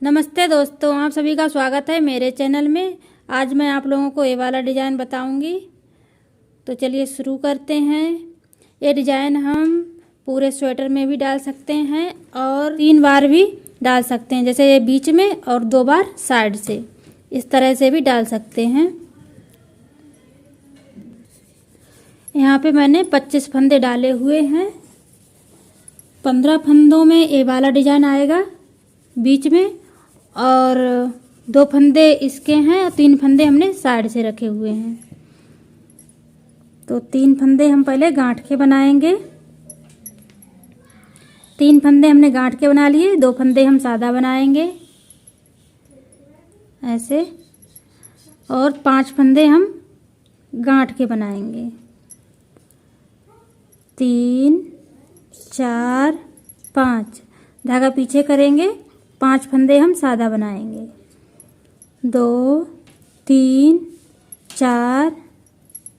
नमस्ते दोस्तों, आप सभी का स्वागत है मेरे चैनल में। आज मैं आप लोगों को ये वाला डिज़ाइन बताऊंगी। तो चलिए शुरू करते हैं। ये डिज़ाइन हम पूरे स्वेटर में भी डाल सकते हैं और 3 बार भी डाल सकते हैं, जैसे ये बीच में और 2 बार साइड से, इस तरह से भी डाल सकते हैं। यहाँ पे मैंने 25 फंदे डाले हुए हैं। 15 फंदों में ये वाला डिज़ाइन आएगा बीच में, और 2 फंदे इसके हैं और 3 फंदे हमने साइड से रखे हुए हैं। तो 3 फंदे हम पहले गांठ के बनाएंगे। 3 फंदे हमने गांठ के बना लिए, 2 फंदे हम सादा बनाएंगे ऐसे, और 5 फंदे हम गांठ के बनाएंगे। 3 4 5 धागा पीछे करेंगे, 5 फंदे हम सादा बनाएंगे। 2 3 4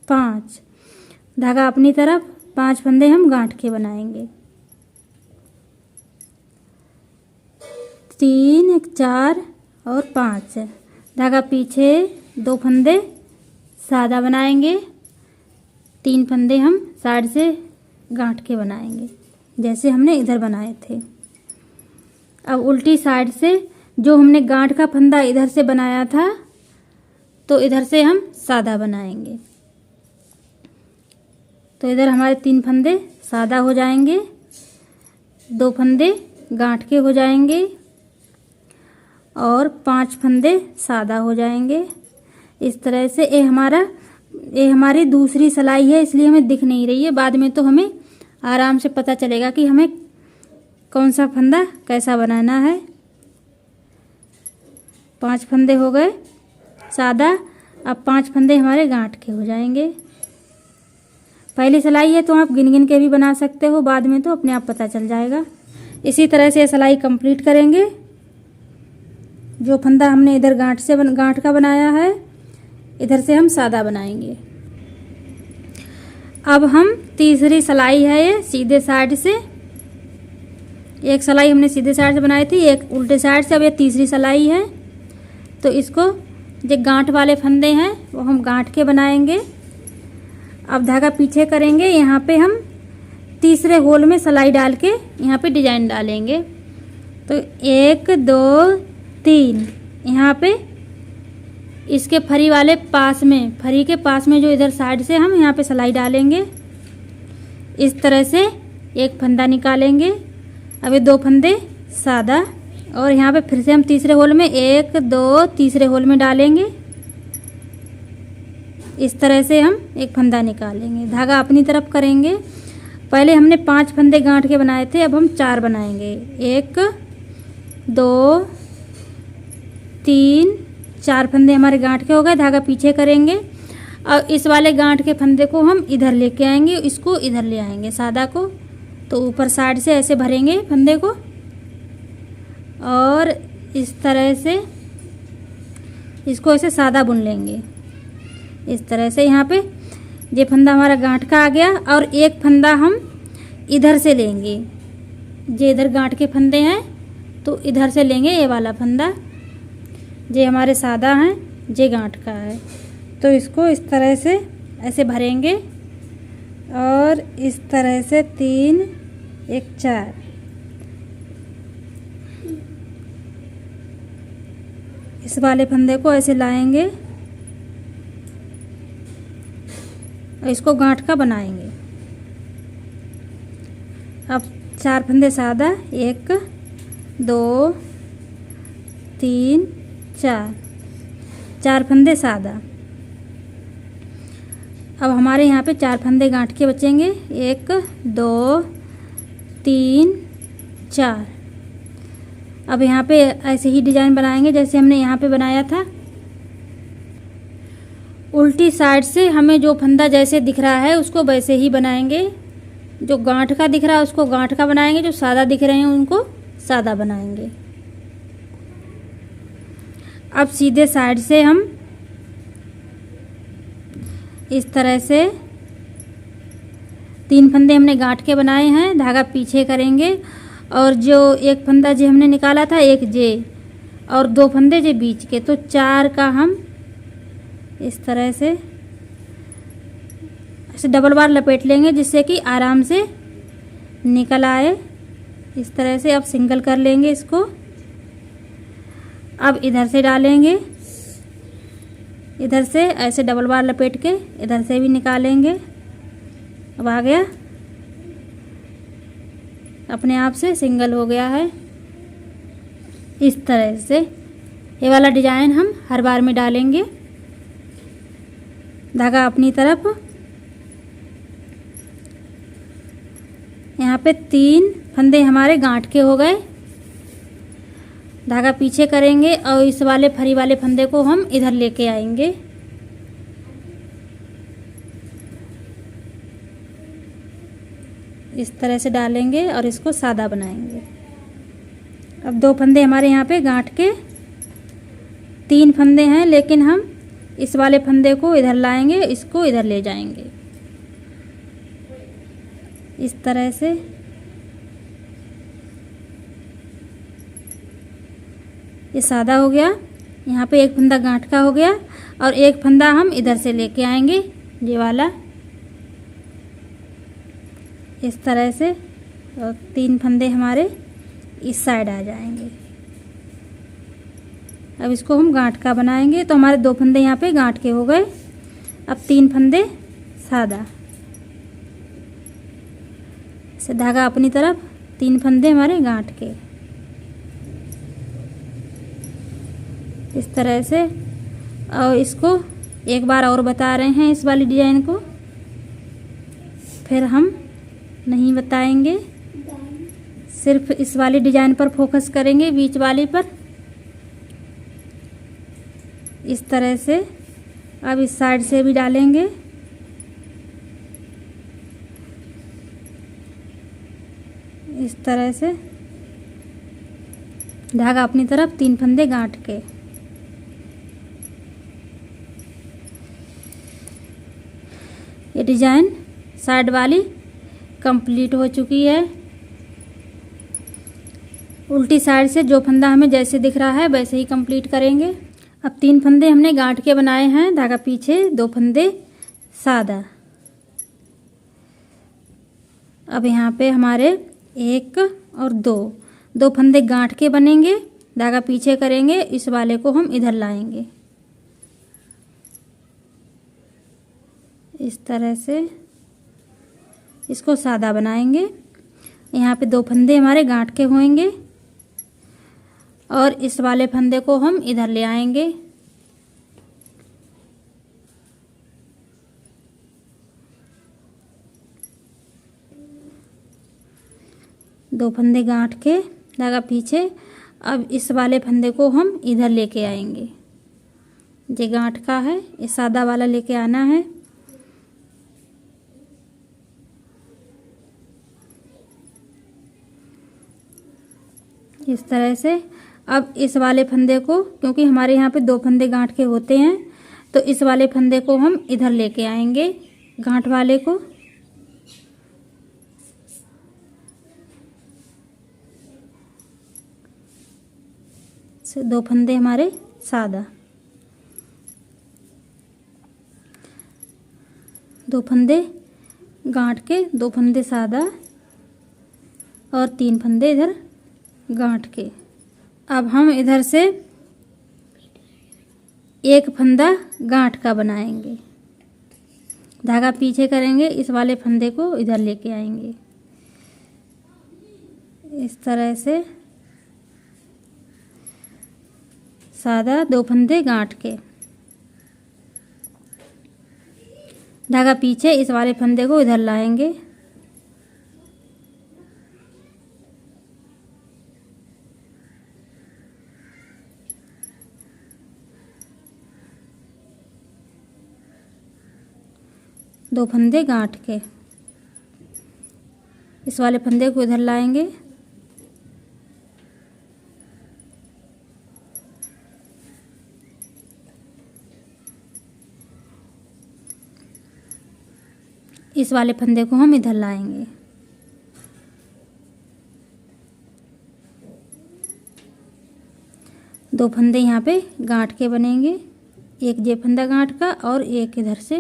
5 धागा अपनी तरफ, 5 फंदे हम गांठ के बनाएंगे। 3 4 और 5 धागा पीछे, 2 फंदे सादा बनाएंगे, 3 फंदे हम साइड से गांठ के बनाएंगे जैसे हमने इधर बनाए थे। अब उल्टी साइड से जो हमने गांठ का फंदा इधर से बनाया था, तो इधर से हम सादा बनाएंगे। तो इधर हमारे 3 फंदे सादा हो जाएंगे, 2 फंदे गांठ के हो जाएंगे और 5 फंदे सादा हो जाएंगे। इस तरह से ये हमारी दूसरी सिलाई है, इसलिए हमें दिख नहीं रही है। बाद में तो हमें आराम से पता चलेगा कि हमें कौन सा फंदा कैसा बनाना है। 5 फंदे हो गए सादा। अब 5 फंदे हमारे गांठ के हो जाएंगे। पहली सिलाई है तो आप गिन गिन के भी बना सकते हो, बाद में तो अपने आप पता चल जाएगा। इसी तरह से सिलाई कंप्लीट करेंगे। जो फंदा हमने इधर गांठ का बनाया है, इधर से हम सादा बनाएंगे। अब हम तीसरी सिलाई है, ये सीधे साइड से, एक सिलाई हमने सीधे साइड से बनाई थी, एक उल्टे साइड से। अब ये तीसरी सिलाई है, तो इसको जो गांठ वाले फंदे हैं वो हम गांठ के बनाएंगे। अब धागा पीछे करेंगे, यहाँ पे हम तीसरे होल में सिलाई डाल के यहाँ पे डिजाइन डालेंगे। तो 1 2 3 यहाँ पे इसके फरी वाले पास में, फरी के पास में जो इधर साइड से हम यहाँ पे सिलाई डालेंगे। इस तरह से एक फंदा निकालेंगे। अब ये 2 फंदे सादा, और यहाँ पे फिर से हम तीसरे होल में 1 2 तीसरे होल में डालेंगे। इस तरह से हम एक फंदा निकालेंगे। धागा अपनी तरफ करेंगे। पहले हमने 5 फंदे गांठ के बनाए थे, अब हम 4 बनाएंगे। 1 2 3 4 फंदे हमारे गांठ के हो गए। धागा पीछे करेंगे और इस वाले गांठ के फंदे को हम इधर लेके आएंगे, इसको इधर ले आएंगे सादा को। तो ऊपर साइड से ऐसे भरेंगे फंदे को, और इस तरह से इसको ऐसे सादा बुन लेंगे। इस तरह से यहाँ पे ये फंदा हमारा गांठ का आ गया, और एक फंदा हम इधर से लेंगे। ये इधर गांठ के फंदे हैं, तो इधर से लेंगे ये वाला फंदा। ये हमारे सादा हैं, ये गांठ का है। तो इसको इस तरह से ऐसे भरेंगे, और इस तरह से 3 1 4 इस वाले फंदे को ऐसे लाएंगे और इसको गांठ का बनाएंगे। अब 4 फंदे सादा, 1 2 3 4 फंदे सादा। अब हमारे यहाँ पे 4 फंदे गांठ के बचेंगे। 1 2 3 4। अब यहाँ पे ऐसे ही डिजाइन बनाएंगे जैसे हमने यहाँ पे बनाया था। उल्टी साइड से हमें जो फंदा जैसे दिख रहा है उसको वैसे ही बनाएंगे। जो गांठ का दिख रहा है उसको गांठ का बनाएंगे, जो सादा दिख रहे हैं उनको सादा बनाएंगे। अब सीधे साइड से हम इस तरह से 3 फंदे हमने गांठ के बनाए हैं। धागा पीछे करेंगे और जो एक फंदा जो हमने निकाला था एक जे, और 2 फंदे जो बीच के, तो 4 का हम इस तरह से ऐसे डबल बार लपेट लेंगे जिससे कि आराम से निकल आए। इस तरह से अब सिंगल कर लेंगे इसको। अब इधर से डालेंगे, इधर से ऐसे डबल बार लपेट के इधर से भी निकालेंगे। अब आ गया, अपने आप से सिंगल हो गया है। इस तरह से ये वाला डिजाइन हम हर बार में डालेंगे। धागा अपनी तरफ, यहाँ पे 3 फंदे हमारे गांठ के हो गए। धागा पीछे करेंगे और इस वाले फरी वाले फंदे को हम इधर लेके आएंगे। इस तरह से डालेंगे और इसको सादा बनाएंगे। अब 2 फंदे हमारे यहाँ पे गांठ के, 3 फंदे हैं, लेकिन हम इस वाले फंदे को इधर लाएंगे, इसको इधर ले जाएंगे इस तरह से। ये सादा हो गया। यहाँ पे 1 फंदा गांठ का हो गया और 1 फंदा हम इधर से लेके आएंगे, ये वाला इस तरह से, और 3 फंदे हमारे इस साइड आ जाएंगे। अब इसको हम गांठ का बनाएंगे। तो हमारे 2 फंदे यहाँ पे गांठ के हो गए। अब 3 फंदे सादा से, धागा अपनी तरफ, 3 फंदे हमारे गांठ के इस तरह से। और इसको एक बार और बता रहे हैं इस वाली डिजाइन को, फिर हम नहीं बताएंगे, सिर्फ इस वाली डिजाइन पर फोकस करेंगे, बीच वाली पर इस तरह से। अब इस साइड से भी डालेंगे, इस तरह से, धागा अपनी तरफ, 3 फंदे गांठ के। ये डिजाइन साइड वाली कंप्लीट हो चुकी है। उल्टी साइड से जो फंदा हमें जैसे दिख रहा है वैसे ही कंप्लीट करेंगे। अब 3 फंदे हमने गांठ के बनाए हैं, धागा पीछे, 2 फंदे सादा। अब यहाँ पे हमारे 1 और 2 फंदे गांठ के बनेंगे, धागा पीछे करेंगे, इस वाले को हम इधर लाएंगे इस तरह से, इसको सादा बनाएंगे। यहाँ पे 2 फंदे हमारे गांठ के होंगे और इस वाले फंदे को हम इधर ले आएंगे। दो फंदे गांठ के, धागा पीछे। अब इस वाले फंदे को हम इधर लेके आएंगे, ये गांठ का है, ये सादा वाला लेके आना है। इस तरह से। अब इस वाले फंदे को, क्योंकि हमारे यहाँ पे 2 फंदे गांठ के होते हैं, तो इस वाले फंदे को हम इधर लेके आएंगे, गांठ वाले को। से 2 फंदे हमारे सादा, 2 फंदे गांठ के, 2 फंदे सादा और 3 फंदे इधर गांठ के। अब हम इधर से 1 फंदा गांठ का बनाएंगे, धागा पीछे करेंगे, इस वाले फंदे को इधर लेके आएंगे इस तरह से, सादा, 2 फंदे गांठ के, धागा पीछे, इस वाले फंदे को इधर लाएंगे। दो फंदे गांठ के, इस वाले फंदे को इधर लाएंगे। इस वाले फंदे को हम इधर लाएंगे। 2 फंदे यहाँ पे गांठ के बनेंगे, एक ये फंदा गांठ का और एक इधर से।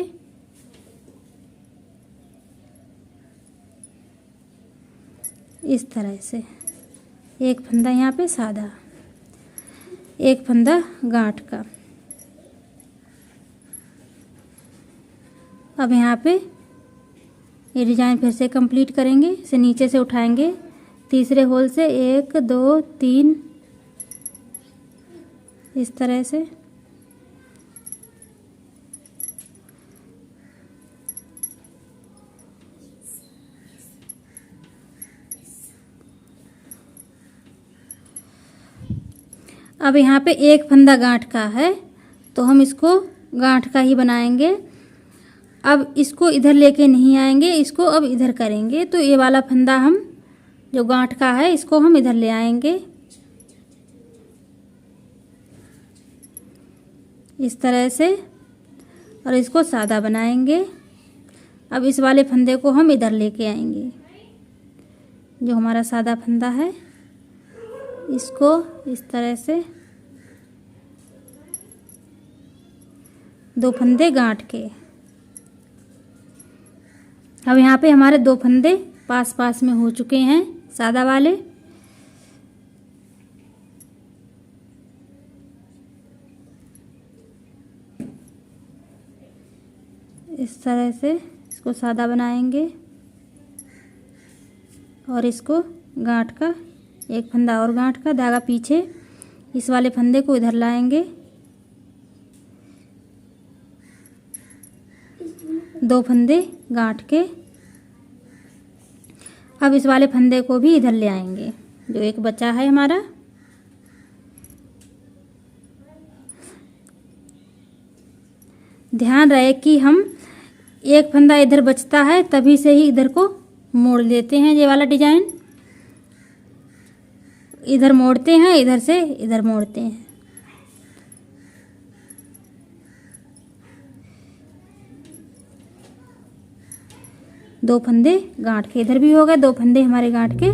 इस तरह से एक फंदा यहाँ पे सादा, एक फंदा गांठ का। अब यहाँ पे ये डिजाइन फिर से कंप्लीट करेंगे। इसे नीचे से उठाएंगे, तीसरे होल से 1 2 3 इस तरह से। अब यहाँ पे एक फंदा गांठ का है तो हम इसको गांठ का ही बनाएंगे। अब इसको इधर लेके नहीं आएंगे, इसको अब इधर करेंगे। तो ये वाला फंदा हम जो गांठ का है इसको हम इधर ले आएंगे इस तरह से, और इसको सादा बनाएंगे। अब इस वाले फंदे को हम इधर लेके आएंगे, जो हमारा सादा फंदा है, इसको इस तरह से 2 फंदे गांठ के। अब यहाँ पे हमारे 2 फंदे पास पास में हो चुके हैं सादा वाले। इस तरह से इसको सादा बनाएंगे और इसको गांठ का, एक फंदा और गांठ का, धागा पीछे, इस वाले फंदे को इधर लाएंगे, 2 फंदे गांठ के। अब इस वाले फंदे को भी इधर ले आएंगे, जो एक बचा है हमारा। ध्यान रहे कि हम एक फंदा इधर बचता है तभी से ही इधर को मोड़ लेते हैं। ये वाला डिजाइन इधर मोड़ते हैं, इधर से इधर मोड़ते हैं। दो फंदे गांठ के इधर भी हो गए, 2 फंदे हमारे गांठ के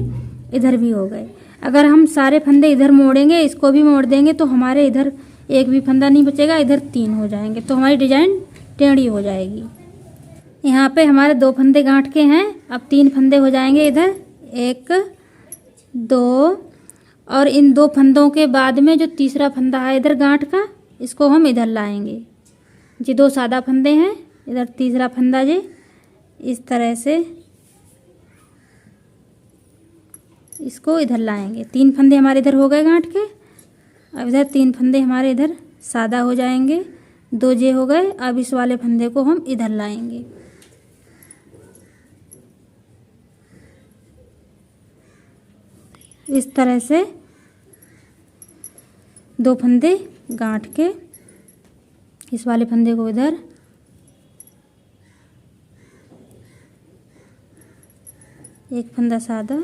इधर भी हो गए। अगर हम सारे फंदे इधर मोड़ेंगे, इसको भी मोड़ देंगे, तो हमारे इधर एक भी फंदा नहीं बचेगा, इधर 3 हो जाएंगे, तो हमारी डिजाइन टेढ़ी हो जाएगी। यहाँ पे हमारे 2 फंदे गांठ के हैं, अब 3 फंदे हो जाएंगे इधर, 1 2, और इन 2 फंदों के बाद में जो तीसरा फंदा है इधर गांठ का, इसको हम इधर लाएंगे। जी 2 सादा फंदे हैं, इधर तीसरा फंदा जी इस तरह से इसको इधर लाएंगे। 3 फंदे हमारे इधर हो गए गांठ के, अब इधर 3 फंदे हमारे इधर सादा हो जाएंगे, 2 जे हो गए। अब इस वाले फंदे को हम इधर लाएंगे, इस तरह से 2 फंदे गांठ के, इस वाले फंदे को इधर, एक फंदा सादा,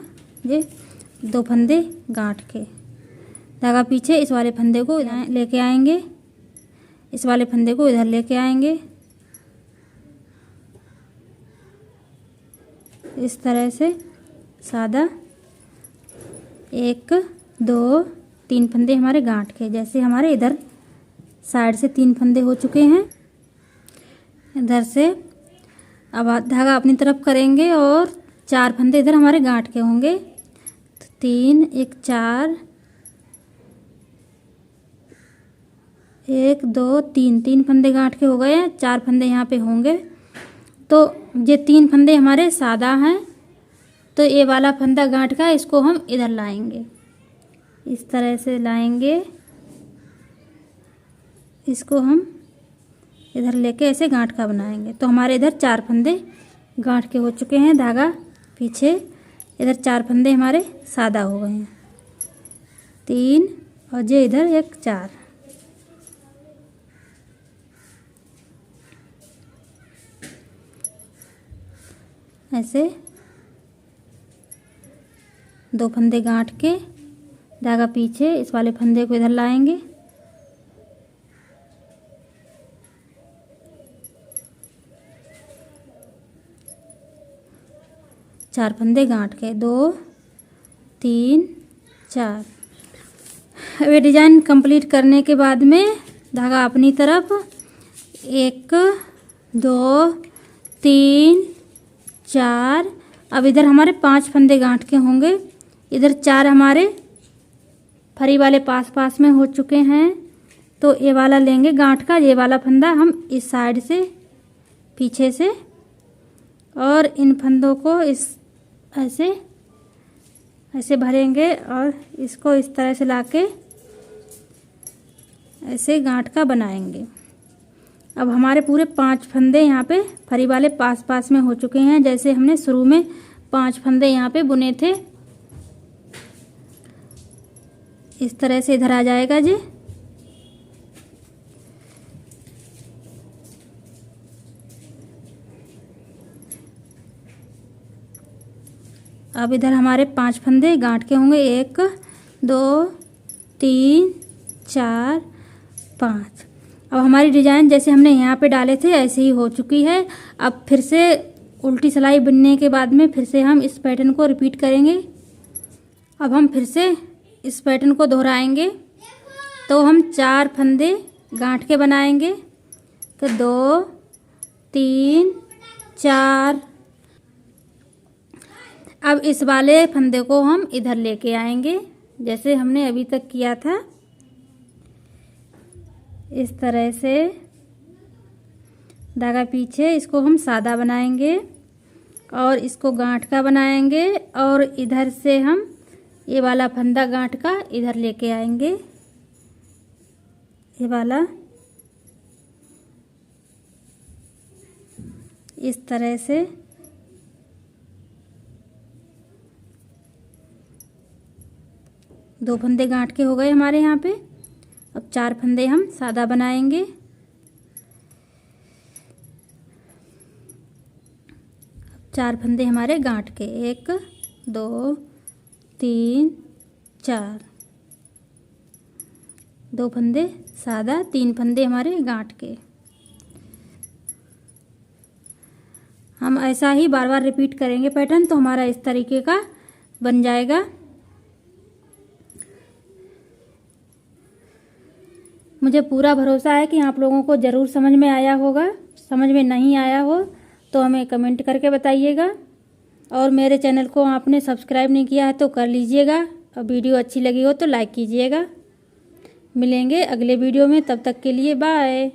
ये 2 फंदे गांठ के, धागा पीछे, इस वाले फंदे को लेके आएंगे, इस वाले फंदे को इधर लेके आएंगे, इस तरह से सादा, 1 2 3 फंदे हमारे गांठ के। जैसे हमारे इधर साइड से 3 फंदे हो चुके हैं, इधर से अब धागा अपनी तरफ करेंगे और 4 फंदे इधर हमारे गांठ के होंगे, तो 3 1 4, 1 2 3 फंदे गांठ के हो गए हैं, 4 फंदे यहाँ पे होंगे। तो ये 3 फंदे हमारे सादा हैं, तो ये वाला फंदा गांठ का, इसको हम इधर लाएंगे, इस तरह से लाएंगे, इसको हम इधर लेके ऐसे गांठ का बनाएंगे। तो हमारे इधर 4 फंदे गांठ के हो चुके हैं, धागा पीछे, इधर 4 फंदे हमारे सादा हो गए हैं, 3 और जे इधर 1 4। ऐसे 2 फंदे गांठ के, धागा पीछे, इस वाले फंदे को इधर लाएंगे, चार फंदे गांठ के, 2 3 4। अब ये डिज़ाइन कंप्लीट करने के बाद में धागा अपनी तरफ 1 2 3 4, अब इधर हमारे 5 फंदे गांठ के होंगे, इधर 4 हमारे फरी वाले पास पास में हो चुके हैं। तो ये वाला लेंगे गांठ का, ये वाला फंदा हम इस साइड से पीछे से, और इन फंदों को इस ऐसे ऐसे भरेंगे और इसको इस तरह से लाके ऐसे गांठ का बनाएंगे। अब हमारे पूरे 5 फंदे यहाँ पे फरी वाले पास पास में हो चुके हैं, जैसे हमने शुरू में 5 फंदे यहाँ पे बुने थे। इस तरह से इधर आ जाएगा जी। अब इधर हमारे 5 फंदे गांठ के होंगे, 1 2 3 4 5। अब हमारी डिज़ाइन जैसे हमने यहाँ पे डाले थे ऐसे ही हो चुकी है। अब फिर से उल्टी सिलाई बुनने के बाद में फिर से हम इस पैटर्न को रिपीट करेंगे। अब हम फिर से इस पैटर्न को दोहराएंगे। तो हम 4 फंदे गांठ के बनाएंगे, तो 2 3 4। अब इस वाले फंदे को हम इधर लेके आएंगे जैसे हमने अभी तक किया था, इस तरह से धागा पीछे, इसको हम सादा बनाएंगे और इसको गांठ का बनाएंगे, और इधर से हम ये वाला फंदा गांठ का इधर लेके आएंगे, ये वाला इस तरह से। दो फंदे गांठ के हो गए हमारे यहाँ पे। अब 4 फंदे हम सादा बनाएंगे। 4 फंदे हमारे गांठ के, 1 2 3 4। 2 फंदे सादा, 3 फंदे हमारे गांठ के। हम ऐसा ही बार बार रिपीट करेंगे पैटर्न, तो हमारा इस तरीके का बन जाएगा। मुझे पूरा भरोसा है कि आप लोगों को ज़रूर समझ में आया होगा। समझ में नहीं आया हो तो हमें कमेंट करके बताइएगा, और मेरे चैनल को आपने सब्सक्राइब नहीं किया है तो कर लीजिएगा, और वीडियो अच्छी लगी हो तो लाइक कीजिएगा। मिलेंगे अगले वीडियो में, तब तक के लिए बाय।